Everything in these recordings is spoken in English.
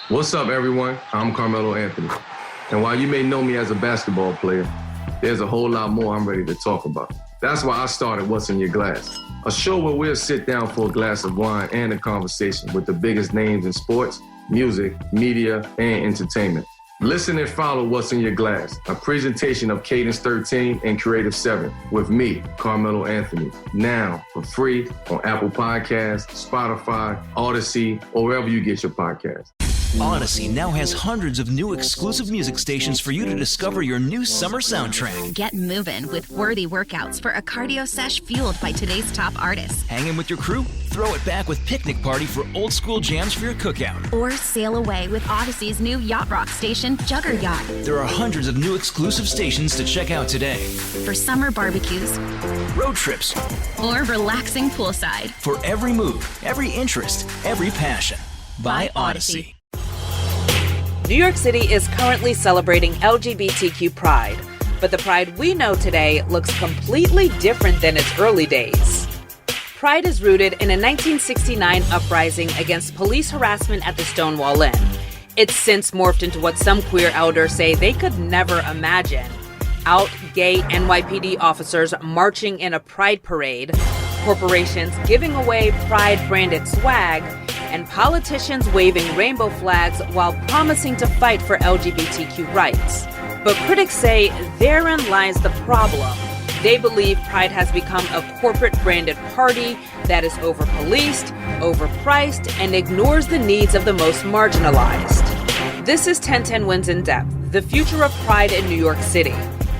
What's up, everyone? I'm Carmelo Anthony. And while you may know me as a basketball player, there's a whole lot more I'm ready to talk about. That's why I started What's in Your Glass, a show where we'll sit down for a glass of wine and a conversation with the biggest names in sports, music, media, and entertainment. Listen and follow What's in Your Glass, a presentation of Cadence 13 and Creative 7 with me, Carmelo Anthony, now for free on Apple Podcasts, Spotify, Odyssey, or wherever you get your podcasts. Odyssey now has hundreds of new exclusive music stations for you to discover your new summer soundtrack. Get moving with worthy workouts for a cardio sesh fueled by today's top artists. Hanging with your crew? Throw it back with Picnic Party for old school jams for your cookout. Or sail away with Odyssey's new yacht rock station, Jugger Yacht. There are hundreds of new exclusive stations to check out today. For summer barbecues, road trips, or relaxing poolside. For every mood, every interest, every passion. By Odyssey. New York City is currently celebrating LGBTQ Pride, but the Pride we know today looks completely different than its early days. Pride is rooted in a 1969 uprising against police harassment at the Stonewall Inn. It's since morphed into what some queer elders say they could never imagine. Out gay NYPD officers marching in a pride parade, corporations giving away Pride-branded swag, and politicians waving rainbow flags while promising to fight for LGBTQ rights. But critics say therein lies the problem. They believe Pride has become a corporate-branded party that is over-policed, overpriced, and ignores the needs of the most marginalized. This is 1010 Wins in Depth, the future of Pride in New York City.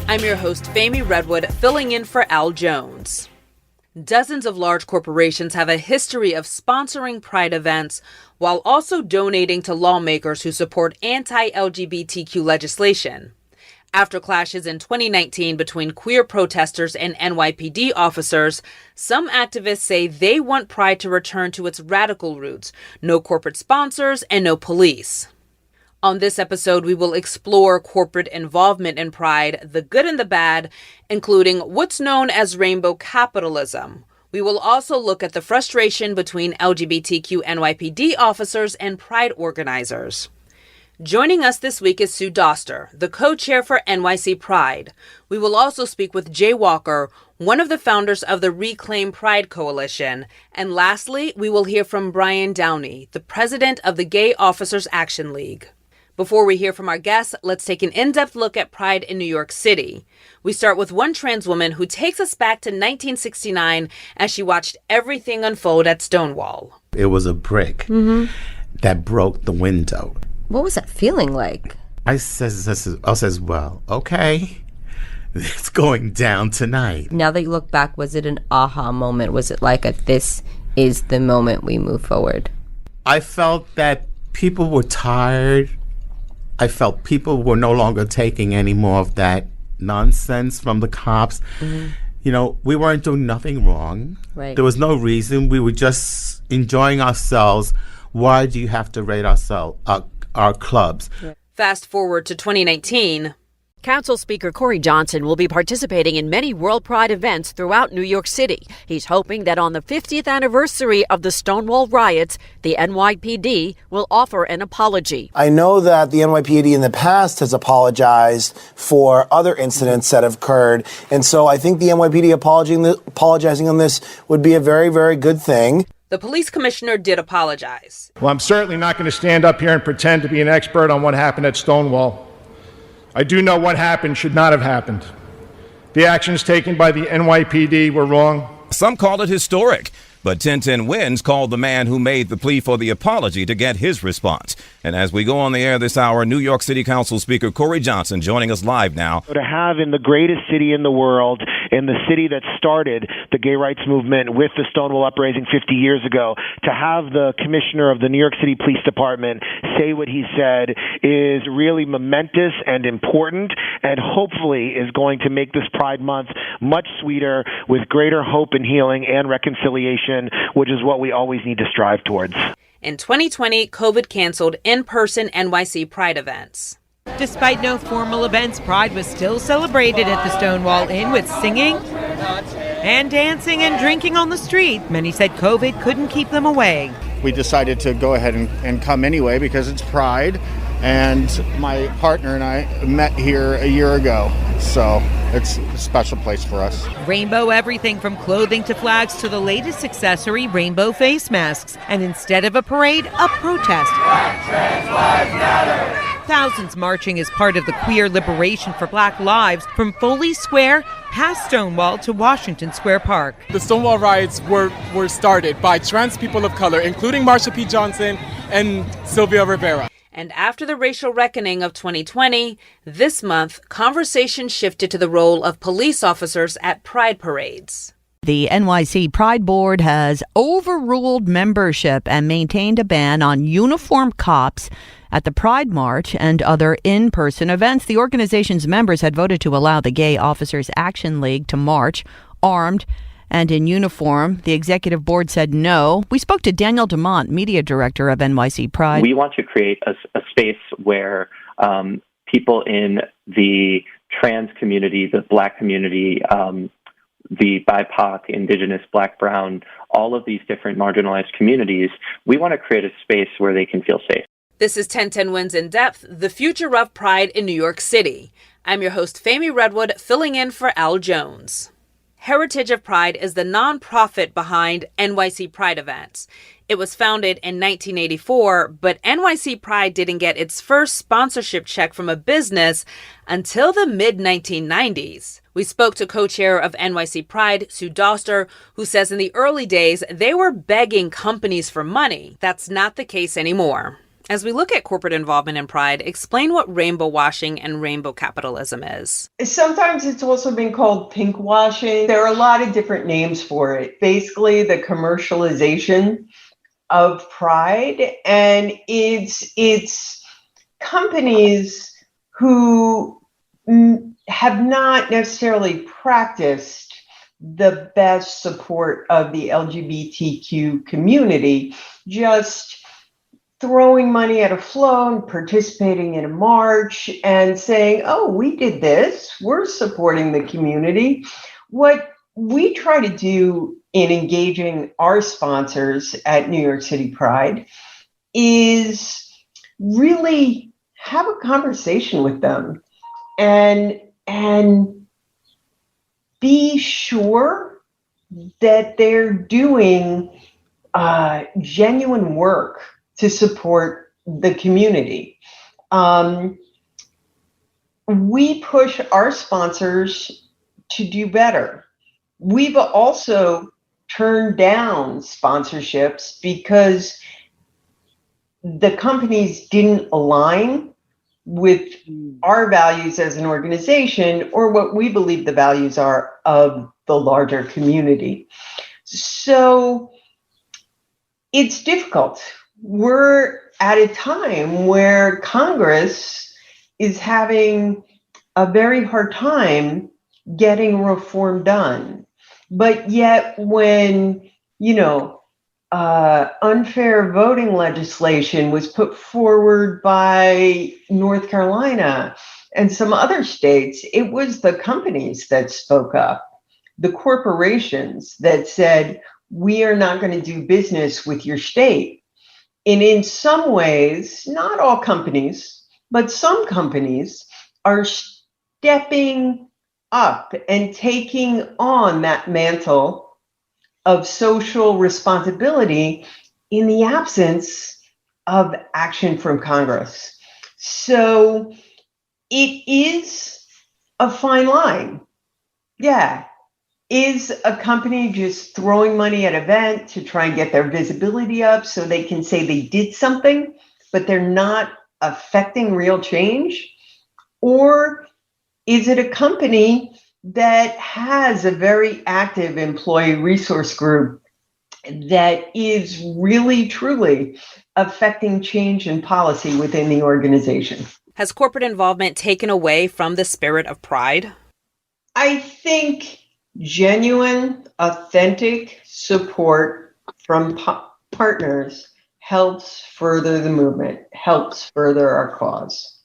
I'm your host, Famie Redwood, filling in for Al Jones. Dozens of large corporations have a history of sponsoring Pride events while also donating to lawmakers who support anti-LGBTQ legislation. After clashes in 2019 between queer protesters and NYPD officers, some activists say they want Pride to return to its radical roots: no corporate sponsors and no police. On this episode, we will explore corporate involvement in Pride, the good and the bad, including what's known as rainbow capitalism. We will also look at the frustration between LGBTQ NYPD officers and Pride organizers. Joining us this week is Sue Doster, the co-chair for NYC Pride. We will also speak with Jay Walker, one of the founders of the Reclaim Pride Coalition. And lastly, we will hear from Brian Downey, the president of the Gay Officers Action League. Before we hear from our guests, let's take an in-depth look at Pride in New York City. We start with one trans woman who takes us back to 1969 as she watched everything unfold at Stonewall. It was a brick that broke the window. What was that feeling like? I says, well, okay, it's going down tonight. Now that you look back, was it an aha moment? Was it like this is the moment we move forward? I felt that people were tired. I felt people were no longer taking any more of that nonsense from the cops. You know, we weren't doing nothing wrong. Right. There was no reason. We were just enjoying ourselves. Why do you have to rate our clubs? Right. Fast forward to 2019. Council Speaker Corey Johnson will be participating in many World Pride events throughout New York City. He's hoping that on the 50th anniversary of the Stonewall riots, the NYPD will offer an apology. I know that the NYPD in the past has apologized for other incidents that have occurred, and so I think the NYPD apologizing on this would be a very, very good thing. The police commissioner did apologize. Well, I'm certainly not going to stand up here and pretend to be an expert on what happened at Stonewall. I do know what happened should not have happened. The actions taken by the NYPD were wrong. Some call it historic, but 1010 Wins called the man who made the plea for the apology to get his response. And as we go on the air this hour, New York City Council Speaker Corey Johnson joining us live now. To have in the greatest city in the world, in the city that started the gay rights movement with the Stonewall uprising 50 years ago, to have the commissioner of the New York City Police Department say what he said is really momentous and important, and hopefully is going to make this Pride Month much sweeter with greater hope and healing and reconciliation, which is what we always need to strive towards. In 2020, COVID canceled in-person NYC Pride events. Despite no formal events, Pride was still celebrated at the Stonewall Inn with singing and dancing and drinking on the street. Many said COVID couldn't keep them away. we decided to go ahead and come anyway because it's Pride, and my partner and I met here a year ago, so it's a special place for us. Rainbow everything from clothing to flags to the latest accessory, rainbow face masks. And instead of a parade, a protest. Black trans lives matter. Thousands marching as part of the Queer Liberation for Black Lives from Foley Square past Stonewall to Washington Square Park. The Stonewall riots were started by trans people of color, including Marsha P. Johnson and Sylvia Rivera. And after the racial reckoning of 2020, this month, conversation shifted to the role of police officers at pride parades. The NYC Pride Board has overruled membership and maintained a ban on uniformed cops at the Pride March and other in-person events. The organization's members had voted to allow the Gay Officers Action League to march armed and in uniform. The executive board said no. We spoke to Daniel DeMont, media director of NYC Pride. We want to create a space where people in the trans community, the Black community, the BIPOC, Indigenous, Black, Brown, all of these different marginalized communities, we want to create a space where they can feel safe. This is 1010 Wins in Depth, the future of Pride in New York City. I'm your host, Fami Redwood, filling in for Al Jones. Heritage of Pride is the nonprofit behind NYC Pride events. It was founded in 1984, but NYC Pride didn't get its first sponsorship check from a business until the mid-1990s. We spoke to co-chair of NYC Pride, Sue Doster, who says in the early days, they were begging companies for money. That's not the case anymore. As we look at corporate involvement in Pride, explain what rainbow washing and rainbow capitalism is. Sometimes it's also been called pink washing. There are a lot of different names for it. Basically, the commercialization of Pride, and it's companies who have not necessarily practiced the best support of the LGBTQ community, just throwing money at a float and participating in a march and saying, oh, we did this, we're supporting the community. What we try to do in engaging our sponsors at New York City Pride is really have a conversation with them and be sure that they're doing genuine work to support the community. We push our sponsors to do better. We've also turned down sponsorships because the companies didn't align with our values as an organization or what we believe the values are of the larger community. So it's difficult. We're at a time where Congress is having a very hard time getting reform done. But yet when, unfair voting legislation was put forward by North Carolina and some other states, it was the companies that spoke up, the corporations that said, we are not going to do business with your state. And in some ways, not all companies, but some companies are stepping up and taking on that mantle of social responsibility in the absence of action from Congress. So it is a fine line. Yeah. Is a company just throwing money at an event to try and get their visibility up so they can say they did something, but they're not affecting real change? Or is it a company that has a very active employee resource group that is really, truly affecting change and policy within the organization? Has corporate involvement taken away from the spirit of Pride? I think genuine, authentic support from partners helps further the movement, helps further our cause.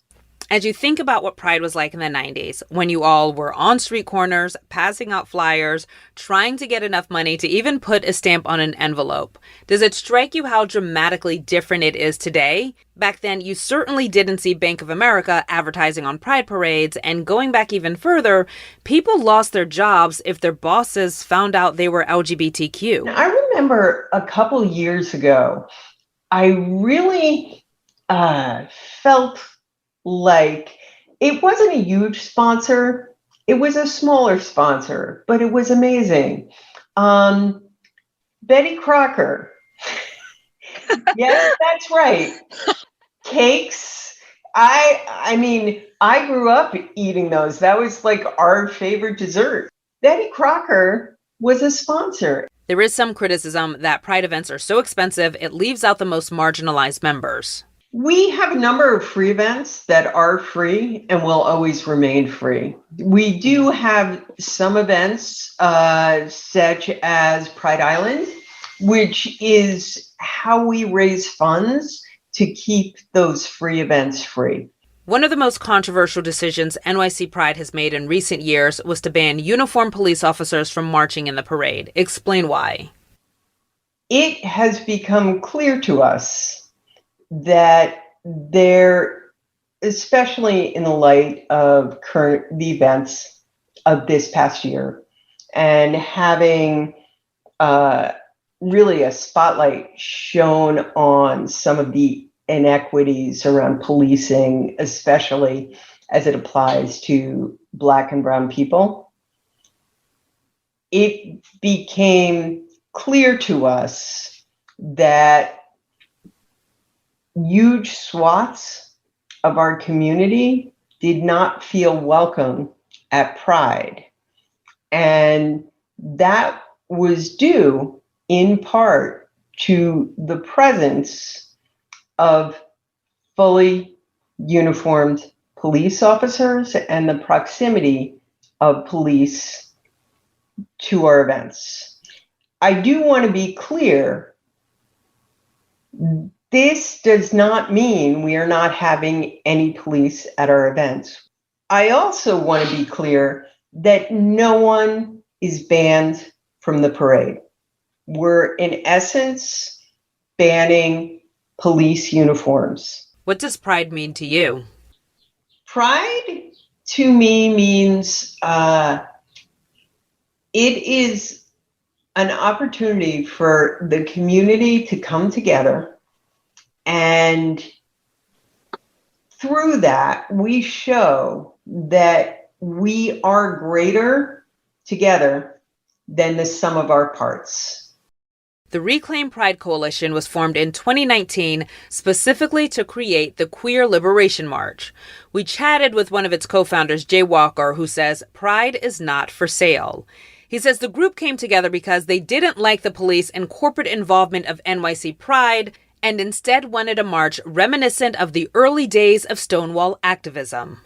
As you think about what Pride was like in the 90s, when you all were on street corners, passing out flyers, trying to get enough money to even put a stamp on an envelope, does it strike you how dramatically different it is today? Back then, you certainly didn't see Bank of America advertising on Pride parades, and going back even further, people lost their jobs if their bosses found out they were LGBTQ. I remember a couple years ago, I really felt like it wasn't a huge sponsor. It was a smaller sponsor, but it was amazing. Betty Crocker. Yes, that's right. Cakes. I mean, I grew up eating those. That was like our favorite dessert. Betty Crocker was a sponsor. There is some criticism that Pride events are so expensive, it leaves out the most marginalized members. We have a number of free events that are free and will always remain free. We do have some events such as Pride Island, which is how we raise funds to keep those free events free. One of the most controversial decisions NYC Pride has made in recent years was to ban uniformed police officers from marching in the parade. Explain why. It has become clear to us that there, especially in the light of the events of this past year, and having really a spotlight shown on some of the inequities around policing, especially as it applies to Black and brown people, it became clear to us that huge swaths of our community did not feel welcome at Pride. And that was due in part to the presence of fully uniformed police officers and the proximity of police to our events. I do want to be clear. This does not mean we are not having any police at our events. I also want to be clear that no one is banned from the parade. We're, in essence, banning police uniforms. What does Pride mean to you? Pride, to me, means it is an opportunity for the community to come together. And through that, we show that we are greater together than the sum of our parts. The Reclaim Pride Coalition was formed in 2019 specifically to create the Queer Liberation March. We chatted with one of its co-founders, Jay Walker, who says Pride is not for sale. He says the group came together because they didn't like the police and corporate involvement of NYC Pride, and instead wanted a march reminiscent of the early days of Stonewall activism.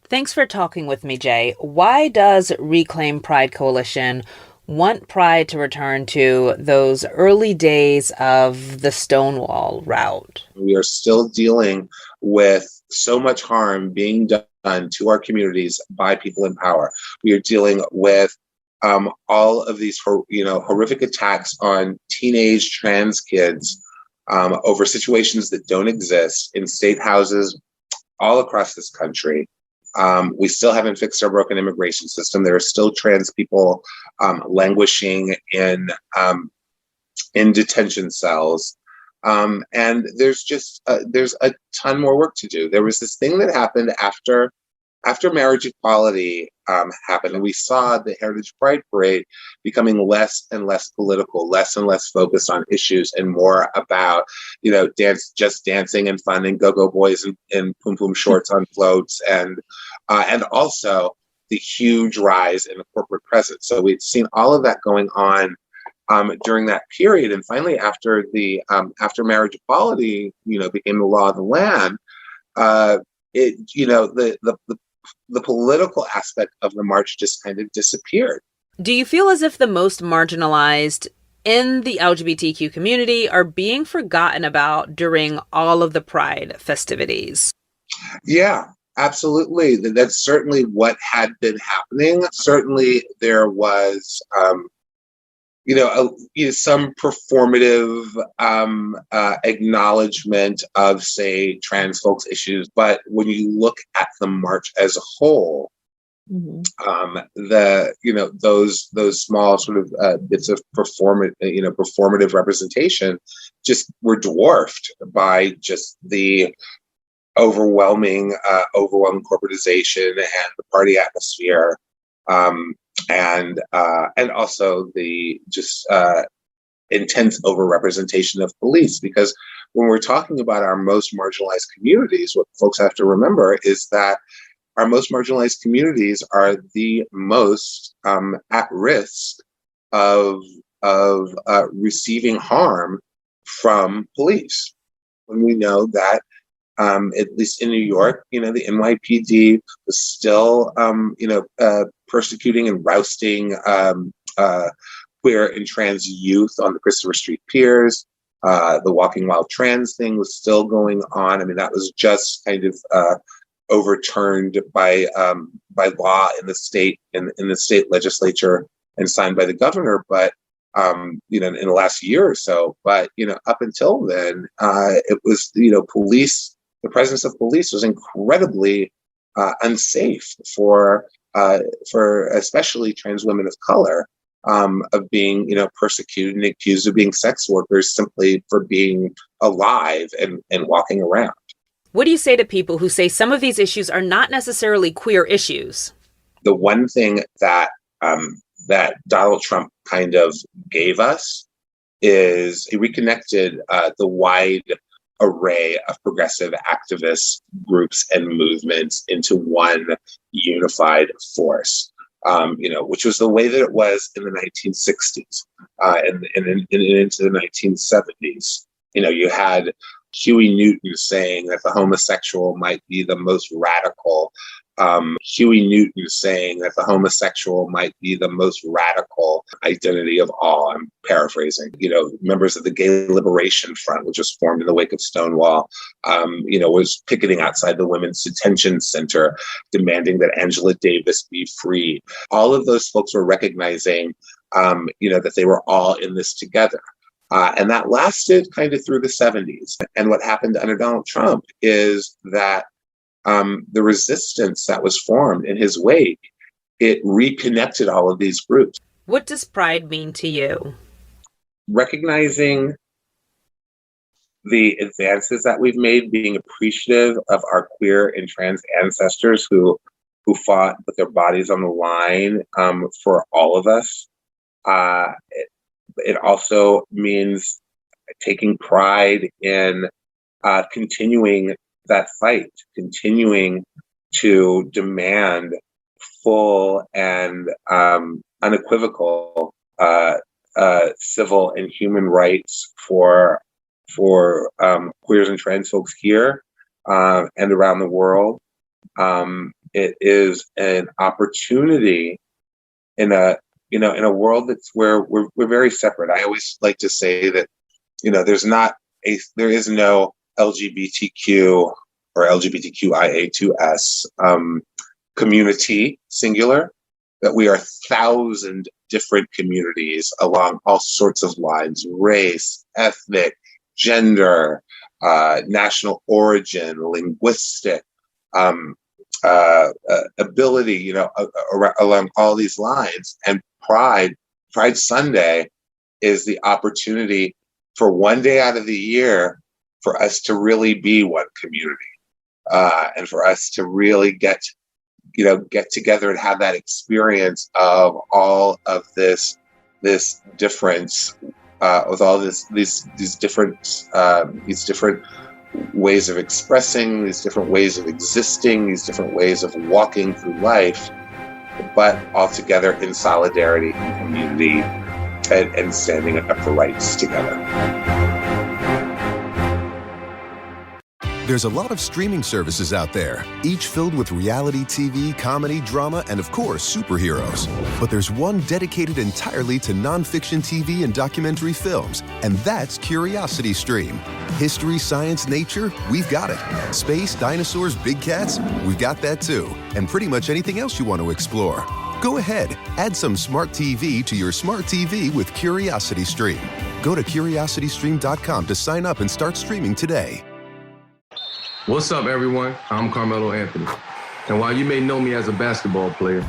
Thanks for talking with me, Jay. Why does Reclaim Pride Coalition want Pride to return to those early days of the Stonewall route? We are still dealing with so much harm being done to our communities by people in power. We are dealing with all of these horrific attacks on teenage trans kids over situations that don't exist in state houses all across this country. We still haven't fixed our broken immigration system. There are still trans people languishing in detention cells. And there's a ton more work to do. There was this thing that happened after marriage equality happened, and we saw the Heritage Pride Parade becoming less and less political, less and less focused on issues, and more about, just dancing and fun and go-go boys in pum-pum shorts on floats, and also the huge rise in the corporate presence. So we'd seen all of that going on during that period, and finally, after marriage equality, became the law of the land, the political aspect of the march just kind of disappeared. Do you feel as if the most marginalized in the LGBTQ community are being forgotten about during all of the Pride festivities? Yeah, Absolutely. That's certainly what had been happening. Certainly there was, some performative acknowledgement of, say, trans folks' issues. But when you look at the march as a whole, those small sort of bits of performative representation just were dwarfed by just the overwhelming corporatization and the party atmosphere, and also the just intense overrepresentation of police. Because when we're talking about our most marginalized communities, what folks have to remember is that our most marginalized communities are the most at risk of receiving harm from police. When we know that, at least in New York, the NYPD was still, persecuting and rousting queer and trans youth on the Christopher Street piers. The Walking Wild Trans thing was still going on. I mean, that was just kind of overturned by law in the state legislature and signed by the governor. But in the last year or so. But up until then, it was police. The presence of police was incredibly unsafe for especially trans women of color, of being persecuted and accused of being sex workers simply for being alive and walking around. What do you say to people who say some of these issues are not necessarily queer issues? The one thing that Donald Trump kind of gave us is he reconnected the wide array of progressive activist groups and movements into one unified force, which was the way that it was in the 1960s and into the 1970s. You had Huey Newton saying that the homosexual might be the most radical. Identity of all. I'm paraphrasing. Members of the Gay Liberation Front, which was formed in the wake of Stonewall, was picketing outside the Women's Detention Center, demanding that Angela Davis be freed. All of those folks were recognizing, that they were all in this together. And that lasted kind of through the 70s. And what happened under Donald Trump is that the resistance that was formed in his wake, it reconnected all of these groups. What does pride mean to you? Recognizing the advances that we've made, being appreciative of our queer and trans ancestors who fought with their bodies on the line for all of us. It also means taking pride in continuing that fight, continuing to demand full and unequivocal civil and human rights for queers and trans folks here and around the world. It is an opportunity in a world that's where we're very separate. I always like to say that there is no LGBTQ or LGBTQIA2S community, singular, that we are 1,000 different communities along all sorts of lines: race, ethnic, gender, national origin, linguistic, ability, along all these lines. And Pride Sunday is the opportunity for one day out of the year for us to really be one community, and for us to really get together and have that experience of all of this difference, with all these different ways of expressing, these different ways of existing, these different ways of walking through life, but all together in solidarity and community and standing up for rights together. There's a lot of streaming services out there, each filled with reality TV, comedy, drama, and of course, superheroes. But there's one dedicated entirely to nonfiction TV and documentary films, and that's Curiosity Stream. History, science, nature, we've got it. Space, dinosaurs, big cats, we've got that too. And pretty much anything else you want to explore. Go ahead, add some smart TV to your smart TV with Curiosity Stream. Go to curiositystream.com to sign up and start streaming today. What's up, everyone? I'm Carmelo Anthony. And while you may know me as a basketball player,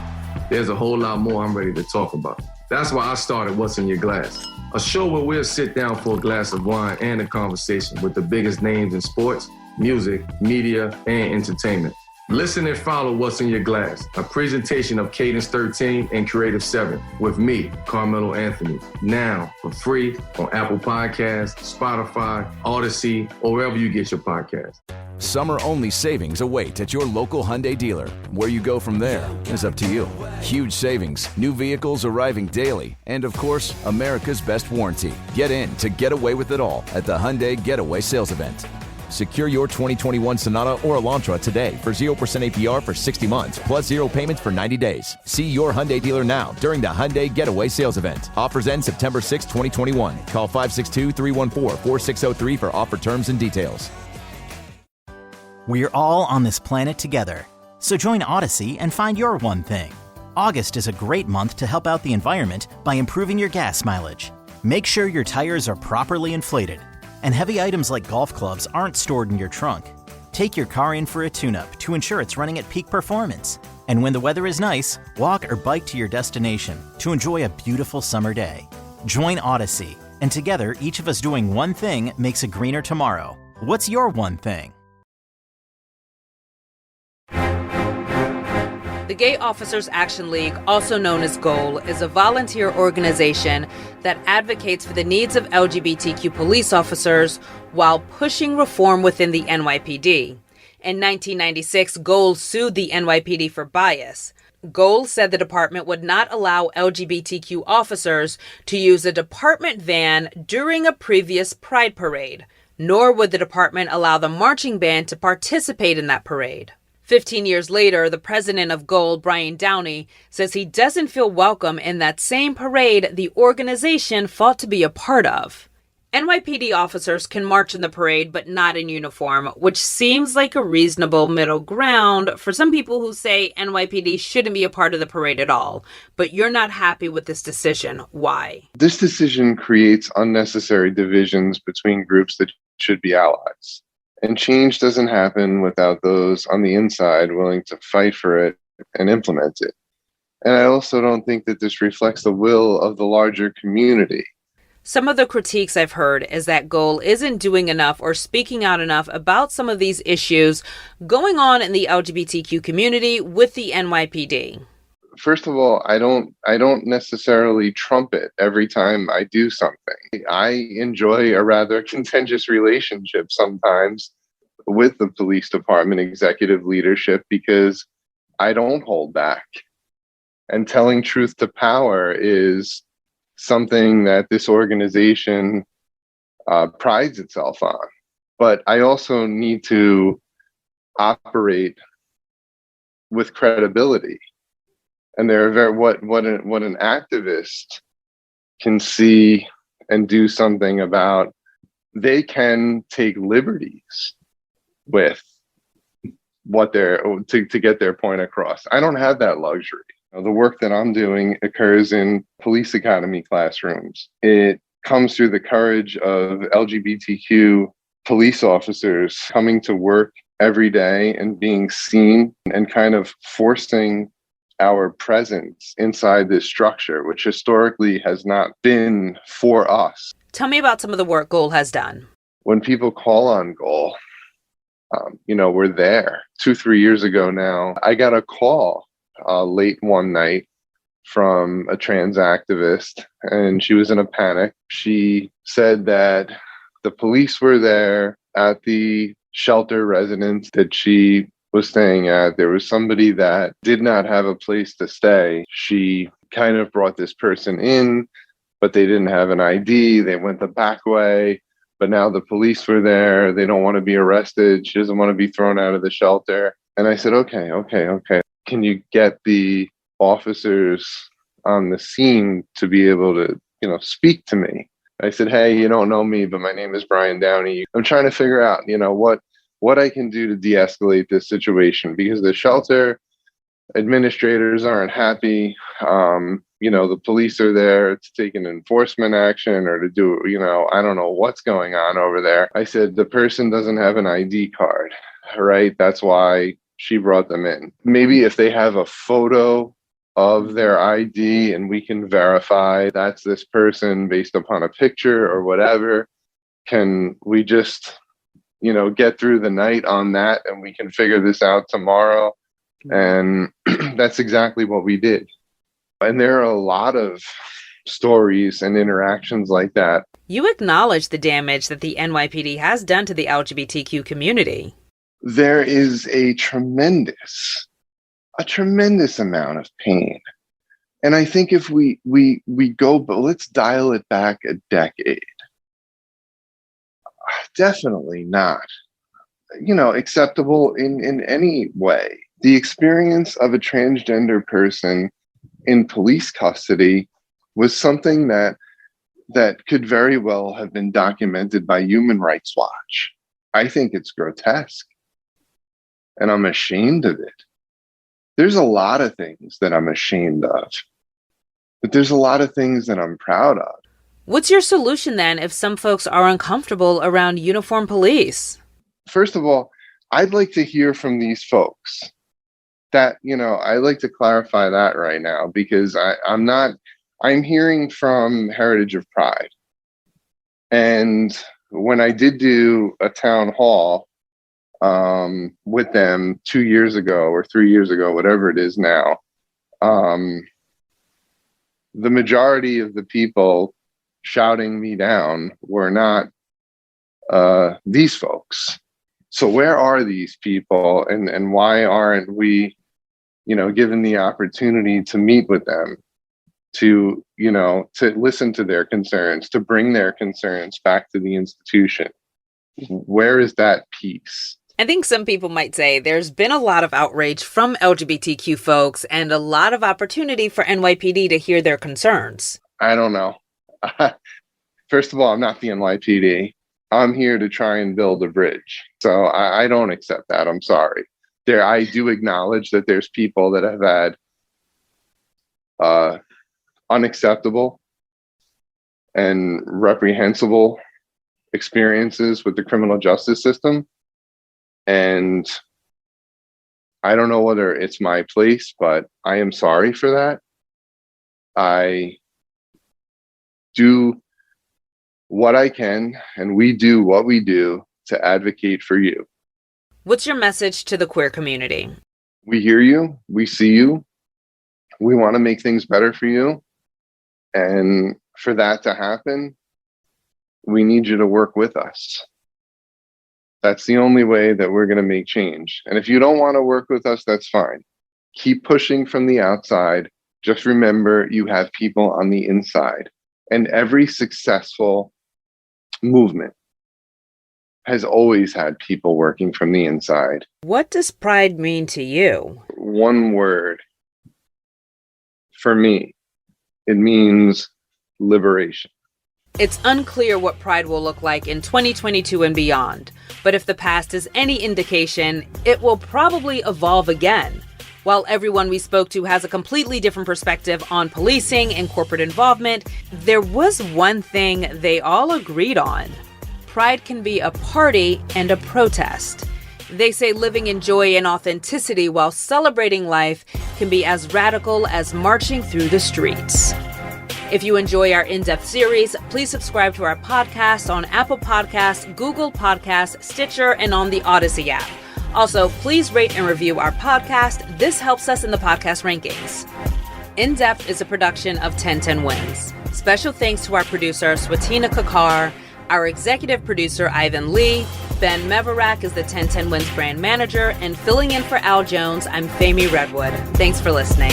there's a whole lot more I'm ready to talk about. That's why I started What's in Your Glass, a show where we'll sit down for a glass of wine and a conversation with the biggest names in sports, music, media, and entertainment. Listen and follow What's in Your Glass, a presentation of Cadence 13 and Creative 7 with me, Carmelo Anthony, now for free on Apple Podcasts, Spotify, Odyssey, or wherever you get your podcasts. Summer-only savings await at your local Hyundai dealer. Where you go from there is up to you. Huge savings, new vehicles arriving daily, and of course, America's best warranty. Get in to get away with it all at the Hyundai Getaway Sales Event. Secure your 2021 Sonata or Elantra today for 0% APR for 60 months, plus 0 payments for 90 days. See your Hyundai dealer now during the Hyundai Getaway Sales Event. Offers end September 6, 2021. Call 562-314-4603 for offer terms and details. We're all on this planet together. So join Odyssey and find your one thing. August is a great month to help out the environment by improving your gas mileage. Make sure your tires are properly inflated, and heavy items like golf clubs aren't stored in your trunk. Take your car in for a tune-up to ensure it's running at peak performance. And when the weather is nice, walk or bike to your destination to enjoy a beautiful summer day. Join Odyssey, and together, each of us doing one thing makes a greener tomorrow. What's your one thing? The Gay Officers Action League, also known as GOAL, is a volunteer organization that advocates for the needs of LGBTQ police officers while pushing reform within the NYPD. In 1996, GOAL sued the NYPD for bias. GOAL said the department would not allow LGBTQ officers to use a department van during a previous Pride parade, nor would the department allow the marching band to participate in that parade. 15 years later, the president of GOAL, Brian Downey, says he doesn't feel welcome in that same parade the organization fought to be a part of. NYPD officers can march in the parade, but not in uniform, which seems like a reasonable middle ground for some people who say NYPD shouldn't be a part of the parade at all. But you're not happy with this decision. Why? This decision creates unnecessary divisions between groups that should be allies. And change doesn't happen without those on the inside willing to fight for it and implement it. And I also don't think that this reflects the will of the larger community. Some of the critiques I've heard is that GOAL isn't doing enough or speaking out enough about some of these issues going on in the LGBTQ community with the NYPD. First of all, I don't necessarily trumpet every time I do something. I enjoy a rather contentious relationship sometimes with the police department executive leadership because I don't hold back. And telling truth to power is something that this organization prides itself on. But I also need to operate with credibility. And there are what an activist can see and do something about. They can take liberties with what to get their point across. I don't have that luxury. The work that I'm doing occurs in police academy classrooms. It comes through the courage of LGBTQ police officers coming to work every day and being seen and kind of forcing our presence inside this structure, which historically has not been for us. Tell me about some of the work GOAL has done. When people call on GOAL, we're there. 2-3 years ago now, I got a call late one night from a trans activist, and she was in a panic. She said that the police were there at the shelter residence that she was staying at. There was somebody that did not have a place to stay. She kind of brought this person in, but they didn't have an ID. They went the back way. but now the police were there. They don't want to be arrested. She doesn't want to be thrown out of the shelter. And I said, okay. Can you get the officers on the scene to be able to, speak to me? I said, hey, you don't know me, but my name is Brian Downey. I'm trying to figure out, what I can do to de-escalate this situation, because the shelter administrators aren't happy. The police are there to take an enforcement action or to do, I don't know what's going on over there. I said, the person doesn't have an ID card, right? That's why she brought them in. Maybe if they have a photo of their ID and we can verify that's this person based upon a picture or whatever, can we just, get through the night on that and we can figure this out tomorrow? And that's exactly what we did. And there are a lot of stories and interactions like that. You acknowledge the damage that the NYPD has done to the LGBTQ community. There is a tremendous amount of pain. And I think if we go, but let's dial it back a decade. Definitely not, acceptable in any way. The experience of a transgender person in police custody was something that could very well have been documented by Human Rights Watch. I think it's grotesque, and I'm ashamed of it. There's a lot of things that I'm ashamed of, but there's a lot of things that I'm proud of. What's your solution then if some folks are uncomfortable around uniformed police? First of all, I'd like to hear from these folks. That, I like to clarify that right now, because I'm hearing from Heritage of Pride. And when I did do a town hall with them 2 years ago or 3 years ago, whatever it is now, the majority of the people shouting me down were not these folks. So where are these people, and why aren't we, given the opportunity to meet with them, to listen to their concerns, to bring their concerns back to the institution? Where is that piece? I think some people might say there's been a lot of outrage from LGBTQ folks and a lot of opportunity for NYPD to hear their concerns. I don't know. First of all, I'm not the NYPD. I'm here to try and build a bridge. So I don't accept that. I'm sorry. I do acknowledge that there's people that have had unacceptable and reprehensible experiences with the criminal justice system. And I don't know whether it's my place, but I am sorry for that. I do what I can, and we do what we do to advocate for you. What's your message to the queer community? We hear you. We see you. We want to make things better for you. And for that to happen, we need you to work with us. That's the only way that we're going to make change. And if you don't want to work with us, that's fine. Keep pushing from the outside. Just remember, you have people on the inside. And every successful movement has always had people working from the inside. What does pride mean to you? One word. For me, it means liberation. It's unclear what Pride will look like in 2022 and beyond. But if the past is any indication, it will probably evolve again. While everyone we spoke to has a completely different perspective on policing and corporate involvement, there was one thing they all agreed on. Pride can be a party and a protest. They say living in joy and authenticity while celebrating life can be as radical as marching through the streets. If you enjoy our in-depth series, please subscribe to our podcast on Apple Podcasts, Google Podcasts, Stitcher, and on the Odyssey app. Also, please rate and review our podcast. This helps us in the podcast rankings. In Depth is a production of 1010 Wins. Special thanks to our producer, Swatina Kakar, our executive producer, Ivan Lee. Ben Meverak is the 1010 Wins brand manager, and filling in for Al Jones, I'm Fami Redwood. Thanks for listening.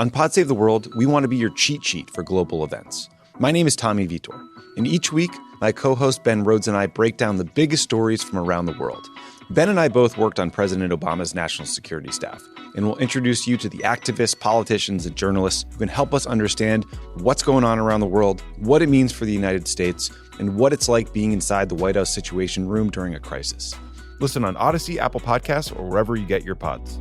On Pod Save the World, we want to be your cheat sheet for global events. My name is Tommy Vitor, and each week, my co-host Ben Rhodes and I break down the biggest stories from around the world. Ben and I both worked on President Obama's national security staff, and we'll introduce you to the activists, politicians, and journalists who can help us understand what's going on around the world, what it means for the United States, and what it's like being inside the White House Situation Room during a crisis. Listen on Odyssey, Apple Podcasts, or wherever you get your pods.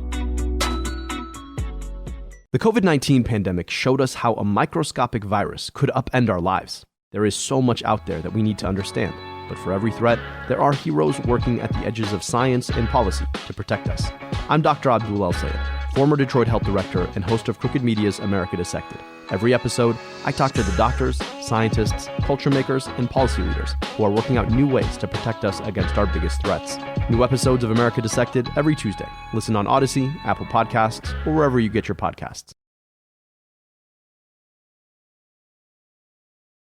The COVID-19 pandemic showed us how a microscopic virus could upend our lives. There is so much out there that we need to understand, but for every threat, there are heroes working at the edges of science and policy to protect us. I'm Dr. Abdul El-Sayed, former Detroit Health Director and host of Crooked Media's America Dissected. Every episode, I talk to the doctors, scientists, culture makers, and policy leaders who are working out new ways to protect us against our biggest threats. New episodes of America Dissected every Tuesday. Listen on Odyssey, Apple Podcasts, or wherever you get your podcasts.